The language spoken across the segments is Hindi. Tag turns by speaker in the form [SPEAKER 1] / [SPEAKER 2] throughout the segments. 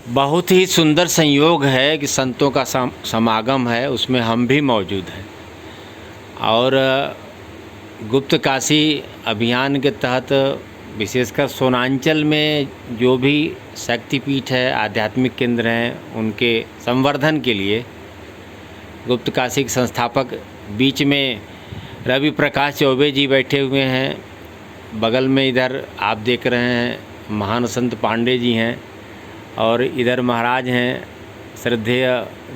[SPEAKER 1] बहुत ही सुंदर संयोग है कि संतों का समागम है, उसमें हम भी मौजूद हैं। और गुप्त काशी अभियान के तहत विशेषकर सोनांचल में जो भी शक्तिपीठ है, आध्यात्मिक केंद्र हैं, उनके संवर्धन के लिए गुप्त काशी के संस्थापक बीच में रवि प्रकाश चौबे जी बैठे हुए हैं। बगल में इधर आप देख रहे हैं महान संत पांडे जी हैं और इधर महाराज हैं श्रद्धेय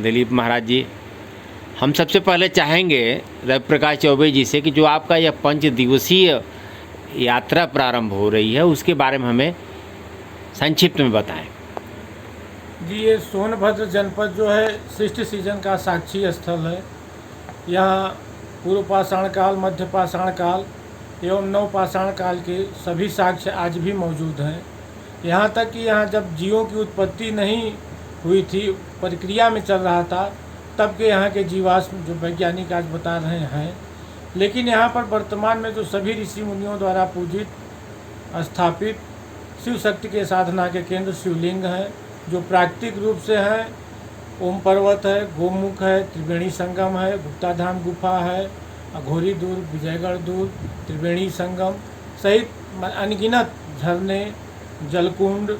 [SPEAKER 1] दिलीप महाराज जी। हम सबसे पहले चाहेंगे रवि प्रकाश चौबे जी से कि जो आपका यह 5 दिवसीय यात्रा प्रारंभ हो रही है उसके बारे में हमें संक्षिप्त में बताएं।
[SPEAKER 2] जी, ये सोनभद्र जनपद जो है सृष्टि सीजन का साक्षी स्थल है। यहाँ पूर्व पाषाण काल, मध्य पाषाण काल एवं नव पाषाण काल के सभी साक्ष्य आज भी मौजूद हैं। यहाँ तक कि यहाँ जब जीवों की उत्पत्ति नहीं हुई थी, प्रक्रिया में चल रहा था, तब के यहाँ के जीवाश्म जो वैज्ञानिक आज बता रहे हैं। लेकिन यहाँ पर वर्तमान में जो सभी ऋषि मुनियों द्वारा पूजित स्थापित शिव शक्ति के साधना के केंद्र शिवलिंग हैं, जो प्राकृतिक रूप से हैं। ओम पर्वत है, गोमुख है, त्रिवेणी संगम है, गुप्ताधाम गुफा है, अघोरी दुर्ग, विजयगढ़ दुर्ग, त्रिवेणी संगम सहित अनगिनत झरने, जलकुंड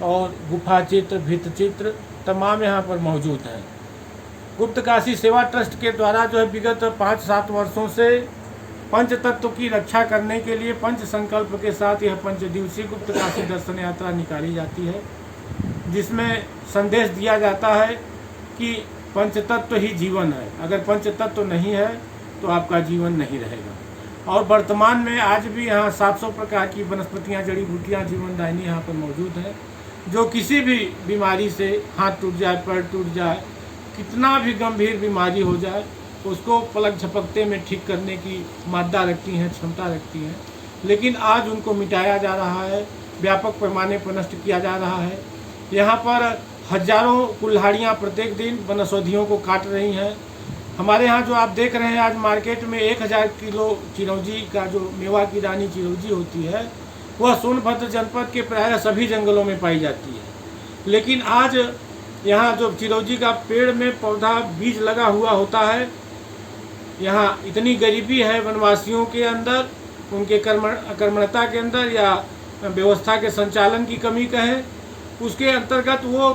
[SPEAKER 2] और गुफा चित्र, भित्त चित्र तमाम यहाँ पर मौजूद हैं। गुप्त काशी सेवा ट्रस्ट के द्वारा जो है विगत 5-7 वर्षों से पंच तत्व की रक्षा करने के लिए पंच संकल्प के साथ यह 5 दिवसीय गुप्त काशी दर्शन यात्रा निकाली जाती है, जिसमें संदेश दिया जाता है कि पंच तत्व ही जीवन है। अगर पंच तत्व नहीं है तो आपका जीवन नहीं रहेगा। और वर्तमान में आज भी यहाँ 700 प्रकार की वनस्पतियाँ, जड़ी बूटियाँ जीवनदायिनी यहाँ पर मौजूद हैं, जो किसी भी बीमारी से हाथ टूट जाए, पैर टूट जाए, कितना भी गंभीर बीमारी हो जाए, उसको पलक झपकते में ठीक करने की मादा रखती हैं, क्षमता रखती हैं। लेकिन आज उनको मिटाया जा रहा है, व्यापक पैमाने पर नष्ट किया जा रहा है। यहाँ पर हजारों कुल्हाड़ियाँ प्रत्येक दिन वनौषधियों को काट रही हैं। हमारे यहाँ जो आप देख रहे हैं आज मार्केट में 1000 किलो चिरौंजी का जो मेवा की रानी चिरौंजी होती है, वह सोनभद्र जनपद के प्रायः सभी जंगलों में पाई जाती है। लेकिन आज यहाँ जो चिरौंजी का पेड़ में पौधा बीज लगा हुआ होता है, यहाँ इतनी गरीबी है वनवासियों के अंदर, उनके कर्मणता के अंदर या व्यवस्था के संचालन की कमी कहें, उसके अंतर्गत वो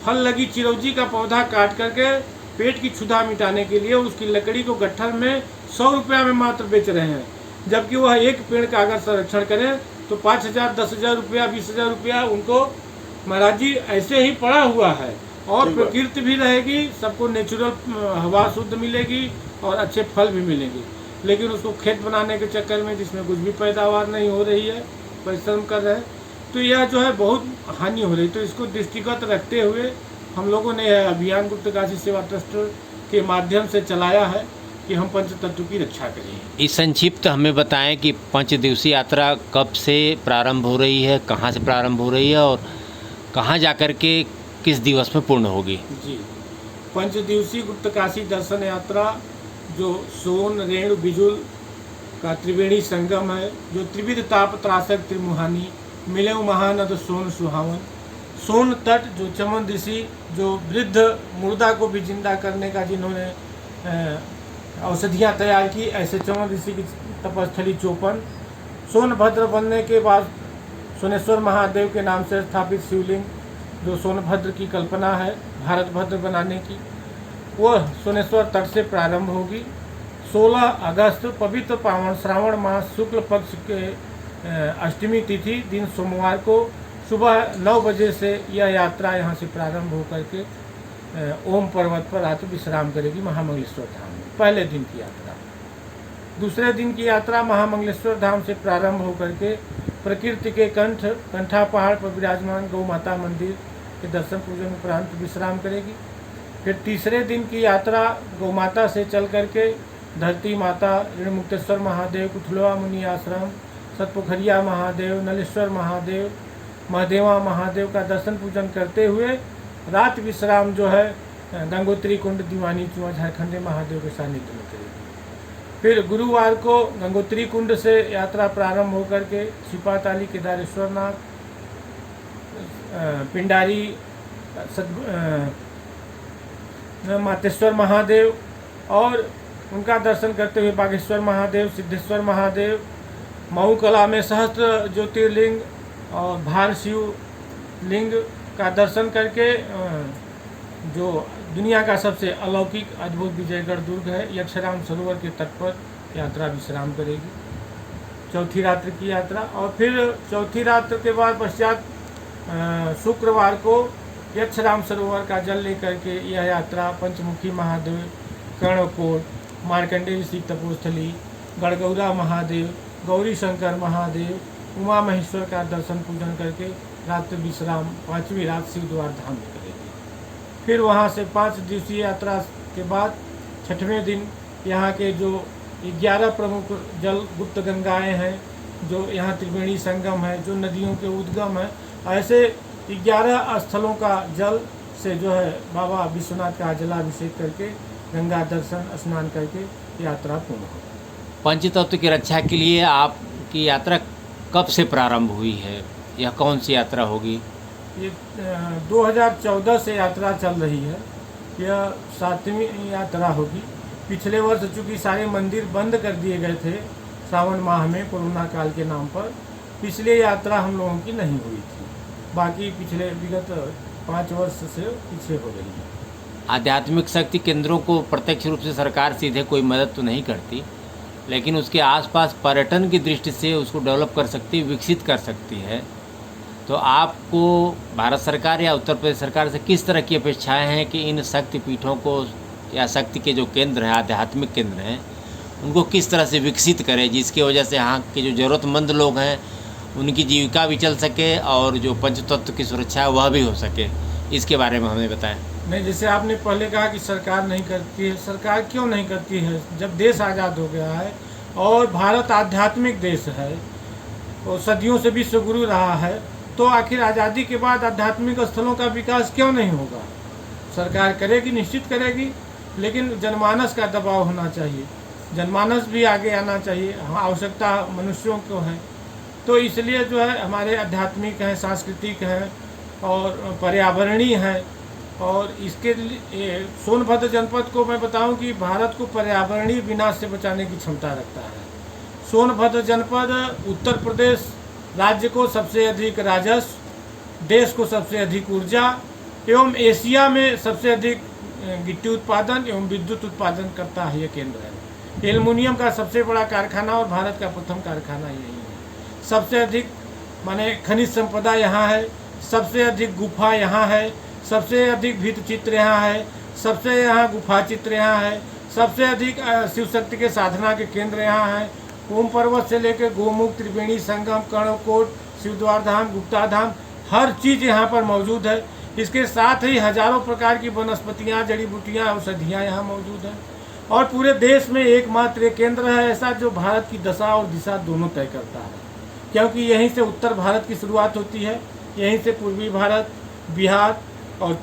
[SPEAKER 2] फल लगी चिरौंजी का पौधा काट करके पेट की क्षुधा मिटाने के लिए उसकी लकड़ी को गट्ठर में 100 रुपया में मात्र बेच रहे हैं। जबकि वह एक पेड़ का अगर संरक्षण करें तो 5000, 10,000 रुपया, 20,000 रुपया उनको महाराज जी ऐसे ही पड़ा हुआ है। और प्रकृति भी रहेगी, सबको नेचुरल हवा शुद्ध मिलेगी और अच्छे फल भी मिलेंगे। लेकिन उसको खेत बनाने के चक्कर में, जिसमें कुछ भी पैदावार नहीं हो रही है, परिश्रम कर रहे हैं, तो यह जो है बहुत हानि हो रही। तो इसको दृष्टिगत रखते हुए हम लोगों ने यह अभियान गुप्त काशी सेवा ट्रस्ट के माध्यम से चलाया है कि हम पंच तत्व की रक्षा करें।
[SPEAKER 1] इस संक्षिप्त हमें बताएं कि 5 दिवसीय यात्रा कब से प्रारंभ हो रही है, कहाँ से प्रारंभ हो रही है और कहाँ जाकर के किस दिवस में पूर्ण होगी।
[SPEAKER 2] जी, 5 दिवसीय गुप्त काशी दर्शन यात्रा जो सोन, रेणु, बिजुल का त्रिवेणी संगम है, जो त्रिविध ताप त्रासक त्रिमुहानी मिले महानद सोन सुहावन, सोन तट जो चमन ऋषि जो वृद्ध मुर्दा को भी जिंदा करने का जिन्होंने औषधियाँ तैयार की, ऐसे चमन ऋषि की तपस्थली चौपन, सोनभद्र बनने के बाद सोनेश्वर महादेव के नाम से स्थापित शिवलिंग जो सोनभद्र की कल्पना है भारत भद्र बनाने की, वह सोनेश्वर तट से प्रारंभ होगी। 16 अगस्त पवित्र पावन श्रावण मास शुक्ल पक्ष के अष्टमी तिथि दिन सोमवार को सुबह 9 बजे से यह यात्रा यहाँ से प्रारंभ होकर के ओम पर्वत पर आकर विश्राम करेगी महामंगलेश्वर धाम में। पहले दिन की यात्रा। दूसरे दिन की यात्रा महामंगलेश्वर धाम से प्रारंभ होकर के प्रकृति के कंठा पहाड़ पर विराजमान गौ माता मंदिर के दर्शन पूजन उपरांत विश्राम करेगी। फिर तीसरे दिन की यात्रा गौ माता से चल करके धरती माता, ऋणमुक्तेश्वर महादेव, कुथलवा मुनि आश्रम, सतपोखरिया महादेव, नलेश्वर महादेव, महादेवा महादेव का दर्शन पूजन करते हुए रात विश्राम जो है गंगोत्री कुंड दीवानी चुआ झारखंडे महादेव के सानिध्य में करेगी। फिर गुरुवार को गंगोत्री कुंड से यात्रा प्रारंभ होकर के छिपाताली, केदारेश्वर नाथ, पिंडारी मातेश्वर महादेव और उनका दर्शन करते हुए बागेश्वर महादेव, सिद्धेश्वर महादेव, मऊ कला में सहस्त्र ज्योतिर्लिंग और भार शिव लिंग का दर्शन करके जो दुनिया का सबसे अलौकिक अद्भुत विजयगढ़ दुर्ग है यक्षराम सरोवर के तट पर यात्रा विश्राम करेगी। चौथी रात्र की यात्रा, और फिर चौथी रात्र के बाद पश्चात शुक्रवार को यक्षराम सरोवर का जल लेकर के यह यात्रा पंचमुखी महादेव, कर्णकोट, मार्कंडेय ऋषि तपोस्थली, गढ़गौरा महादेव, गौरी शंकर महादेव, उमा महेश्वर का दर्शन पूजन करके रात्रि विश्राम 5वीं रात शिवद्वार धाम में करेगी। फिर वहाँ से 5 दिवसीय यात्रा के बाद 6वें दिन यहाँ के जो 11 प्रमुख जल गुप्त गंगाएँ हैं, जो यहाँ त्रिवेणी संगम है, जो नदियों के उद्गम है, ऐसे 11 स्थलों का जल से जो है बाबा विश्वनाथ का जलाभिषेक करके गंगा दर्शन स्नान करके यात्रा पूर्ण होगी।
[SPEAKER 1] पंचतत्व की रक्षा के लिए आपकी यात्रा कब से प्रारंभ हुई है? यह कौन सी यात्रा होगी?
[SPEAKER 2] ये 2014 से यात्रा चल रही है। यह 7वीं यात्रा होगी। पिछले वर्ष चूँकि सारे मंदिर बंद कर दिए गए थे सावन माह में कोरोना काल के नाम पर, इसलिए यात्रा हम लोगों की नहीं हुई थी। बाकी पिछले विगत 5 वर्ष से पीछे हो रही है।
[SPEAKER 1] आध्यात्मिक शक्ति केंद्रों को प्रत्यक्ष रूप से सरकार सीधे कोई मदद तो नहीं करती, लेकिन उसके आसपास पर्यटन की दृष्टि से उसको डेवलप कर सकती है, विकसित कर सकती है। तो आपको भारत सरकार या उत्तर प्रदेश सरकार से किस तरह की अपेक्षाएं हैं कि इन शक्ति पीठों को या शक्ति के जो केंद्र हैं, आध्यात्मिक केंद्र हैं, उनको किस तरह से विकसित करें जिसकी वजह से यहाँ के जो ज़रूरतमंद लोग हैं उनकी जीविका भी चल सके और जो पंचतत्व की सुरक्षा है वह भी हो सके? इसके बारे में हमें बताएं।
[SPEAKER 2] नहीं, जैसे आपने पहले कहा कि सरकार नहीं करती है, सरकार क्यों नहीं करती है? जब देश आज़ाद हो गया है और भारत आध्यात्मिक देश है और सदियों से विश्वगुरु रहा है, तो आखिर आज़ादी के बाद आध्यात्मिक स्थलों का विकास क्यों नहीं होगा? सरकार करेगी, निश्चित करेगी, लेकिन जनमानस का दबाव होना चाहिए, जनमानस भी आगे आना चाहिए। आवश्यकता मनुष्यों को है, तो इसलिए जो है हमारे आध्यात्मिक हैं, सांस्कृतिक हैं और पर्यावरणीय हैं। और इसके लिए सोनभद्र जनपद को मैं बताऊं कि भारत को पर्यावरणीय विनाश से बचाने की क्षमता रखता है। सोनभद्र जनपद उत्तर प्रदेश राज्य को सबसे अधिक राजस्व, देश को सबसे अधिक ऊर्जा एवं एशिया में सबसे अधिक गिट्टी उत्पादन एवं विद्युत उत्पादन करता है। ये केंद्र है। एल्युमिनियम का सबसे बड़ा कारखाना और भारत का प्रथम कारखाना यही है। सबसे अधिक माने खनिज संपदा यहाँ है, सबसे अधिक गुफा यहाँ है, सबसे अधिक भित्ति चित्र यहाँ है, सबसे यहाँ गुफा चित्र यहाँ है, सबसे अधिक शिव शक्ति के साधना के केंद्र यहाँ है। ओम पर्वत से लेकर गोमुख, त्रिवेणी संगम, कर्णकोट, शिवद्वार धाम, गुप्ता धाम, हर चीज़ यहाँ पर मौजूद है। इसके साथ ही हजारों प्रकार की वनस्पतियाँ, जड़ी बूटियाँ, औषधियाँ यहाँ मौजूद हैं। और पूरे देश में एकमात्र एक केंद्र है ऐसा जो भारत की दशा और दिशा दोनों तय करता है, क्योंकि यहीं से उत्तर भारत की शुरुआत होती है, यहीं से पूर्वी भारत, बिहार और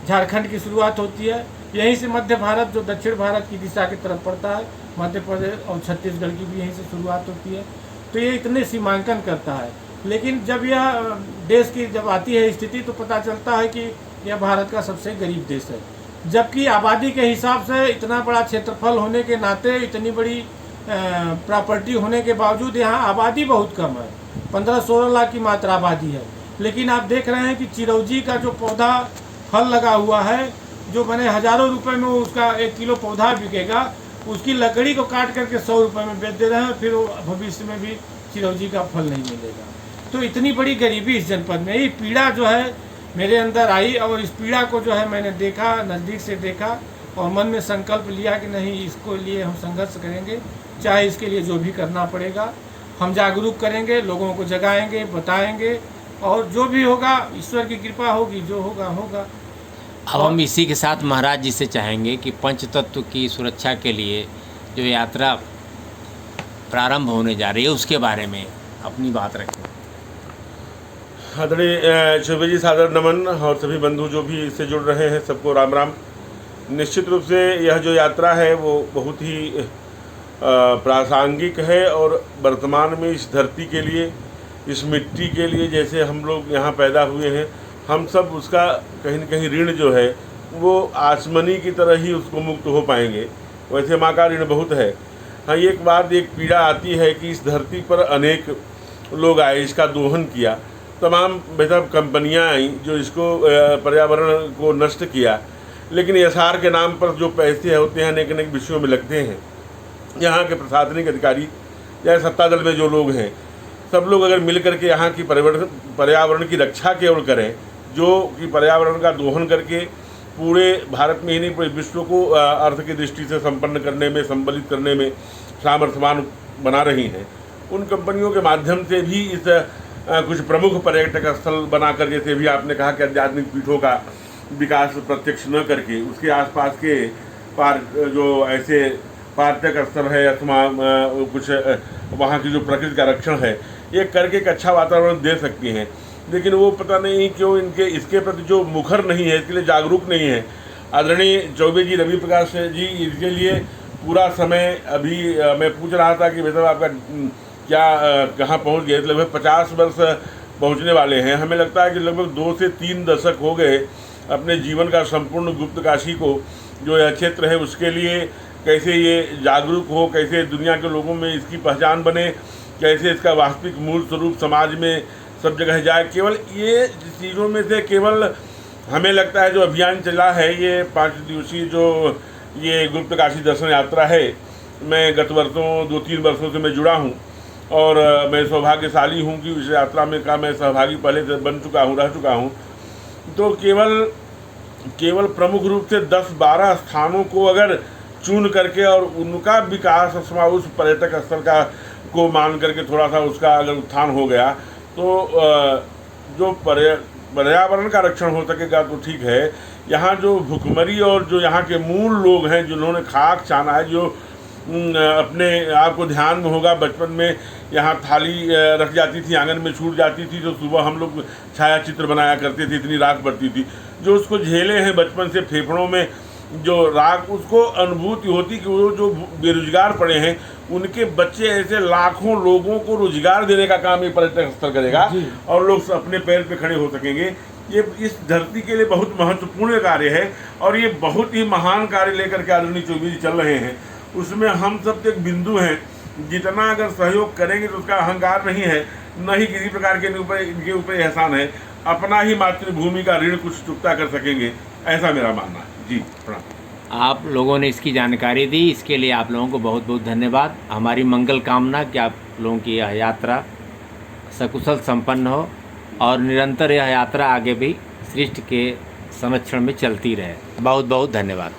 [SPEAKER 2] झारखंड की शुरुआत होती है, यहीं से मध्य भारत जो दक्षिण भारत की दिशा की तरफ पड़ता है, मध्य प्रदेश और छत्तीसगढ़ की भी यहीं से शुरुआत होती है। तो ये इतने सीमांकन करता है। लेकिन जब यह देश की जब आती है स्थिति तो पता चलता है कि यह भारत का सबसे गरीब देश है, जबकि आबादी के हिसाब से इतना बड़ा क्षेत्रफल होने के नाते, इतनी बड़ी प्रॉपर्टी होने के बावजूद यहाँ आबादी बहुत कम है। 15-16 लाख की मात्र आबादी है। लेकिन आप देख रहे हैं कि चिरौंजी का जो पौधा फल लगा हुआ है, जो बने हज़ारों रुपए में उसका 1 किलो पौधा बिकेगा, उसकी लकड़ी को काट करके 100 रुपये में बेच दे रहे हैं, फिर वो भविष्य में भी चिरौंजी का फल नहीं मिलेगा। तो इतनी बड़ी गरीबी इस जनपद में, ये पीड़ा जो है मेरे अंदर आई और इस पीड़ा को जो है मैंने देखा, नज़दीक से देखा और मन में संकल्प लिया कि नहीं, इसको लिए हम संघर्ष करेंगे, चाहे इसके लिए जो भी करना पड़ेगा। हम जागरूक करेंगे, लोगों को जगाएंगे, बताएंगे और जो भी होगा ईश्वर की कृपा होगी, जो होगा होगा।
[SPEAKER 1] अब हम इसी के साथ महाराज जी से चाहेंगे कि पंचतत्व की सुरक्षा के लिए जो यात्रा प्रारंभ होने जा रही है उसके बारे में अपनी बात रखें।
[SPEAKER 3] आदरणीय चौबे जी, सादर नमन और सभी बंधु जो भी इससे जुड़ रहे हैं सबको राम राम। निश्चित रूप से यह जो यात्रा है वो बहुत ही प्रासंगिक है और वर्तमान में इस धरती के लिए इस मिट्टी के लिए जैसे हम लोग यहाँ पैदा हुए हैं, हम सब उसका कहीं न कहीं ऋण जो है वो आसमनी की तरह ही उसको मुक्त हो पाएंगे। वैसे माँ का ऋण बहुत है। हाँ, एक बार एक पीड़ा आती है कि इस धरती पर अनेक लोग आए, इसका दोहन किया, तमाम बेहतर कंपनियां आई जो इसको पर्यावरण को नष्ट किया, लेकिन एसआर के नाम पर जो पैसे होते हैं अनेक अनेक विषयों में लगते हैं। यहाँ के प्रशासनिक अधिकारी या सत्ता दल में जो लोग हैं, सब लोग अगर मिल करके यहाँ की पर्यावरण की रक्षा केवल करें, जो कि पर्यावरण का दोहन करके पूरे भारत में ही नहीं पूरे विश्व को अर्थ की दृष्टि से संपन्न करने में, संबलित करने में सामर्थ्यवान बना रही हैं, उन कंपनियों के माध्यम से भी इस कुछ प्रमुख पर्यटक स्थल बनाकर, जैसे भी आपने कहा कि आध्यात्मिक पीठों का विकास प्रत्यक्ष न करके उसके आसपास के पार्क जो ऐसे पर्यटक स्थल है अथवा कुछ वहाँ की जो प्रकृति का रक्षण है, ये करके एक अच्छा वातावरण दे सकती हैं। लेकिन वो पता नहीं क्यों इनके इसके प्रति जो मुखर नहीं है, इसके लिए जागरूक नहीं है। आदरणीय चौबे जी, रवि प्रकाश जी, इसके लिए पूरा समय अभी मैं पूछ रहा था कि मतलब आपका क्या कहाँ पहुँच गए। लगभग 50 वर्ष पहुँचने वाले हैं। हमें लगता है कि लगभग 2 से 3 दशक हो गए अपने जीवन का संपूर्ण गुप्त काशी को, जो यह क्षेत्र है उसके लिए कैसे ये जागरूक हो, कैसे दुनिया के लोगों में इसकी पहचान बने, कैसे इसका वास्तविक मूल स्वरूप समाज में सब जगह जाए। केवल ये चीज़ों में से केवल हमें लगता है जो अभियान चला है, ये 5 दिवसीय जो ये गुप्त काशी दर्शन यात्रा है, मैं गत वर्षों 2-3 वर्षों से मैं जुड़ा हूँ और मैं सौभाग्यशाली हूँ कि इस यात्रा में का मैं सहभागी पहले से बन चुका हूँ, रह चुका हूँ। तो केवल प्रमुख रूप से 10-12 स्थानों को अगर चुन करके और उनका विकास अथवा उस पर्यटक स्थल का को मान करके थोड़ा सा उसका अगर उत्थान हो गया तो जो पर्यावरण का रक्षण हो सकेगा तो ठीक है। यहाँ जो भुखमरी और जो यहाँ के मूल लोग हैं जिन्होंने खाक छाना है, जो अपने आपको ध्यान में होगा बचपन में यहाँ थाली रख जाती थी, आंगन में छूट जाती थी, तो सुबह हम लोग छाया चित्र बनाया करते थे, इतनी राख पड़ती थी। जो उसको झेले हैं बचपन से, फेफड़ों में जो राख, उसको अनुभूति होती कि वो जो बेरोजगार पड़े हैं उनके बच्चे ऐसे लाखों लोगों को रोजगार देने का काम ये पर्यटक स्थल करेगा और लोग अपने पैर पे खड़े हो सकेंगे। ये इस धरती के लिए बहुत महत्वपूर्ण कार्य है और ये बहुत ही महान कार्य लेकर के आदरणीय चौबे जी चल रहे हैं। उसमें हम सब एक बिंदु हैं, जितना अगर सहयोग करेंगे तो उसका अहंकार नहीं है, न ही किसी प्रकार के इनके ऊपर एहसान है, अपना ही मातृभूमि का ऋण कुछ चुकता कर सकेंगे, ऐसा मेरा मानना है। जी प्रणाम।
[SPEAKER 1] आप लोगों ने इसकी जानकारी दी, इसके लिए आप लोगों को बहुत बहुत धन्यवाद। हमारी मंगल कामना कि आप लोगों की यह यात्रा सकुशल संपन्न हो और निरंतर यह यात्रा आगे भी सृष्टि के संरक्षण में चलती रहे। बहुत बहुत धन्यवाद।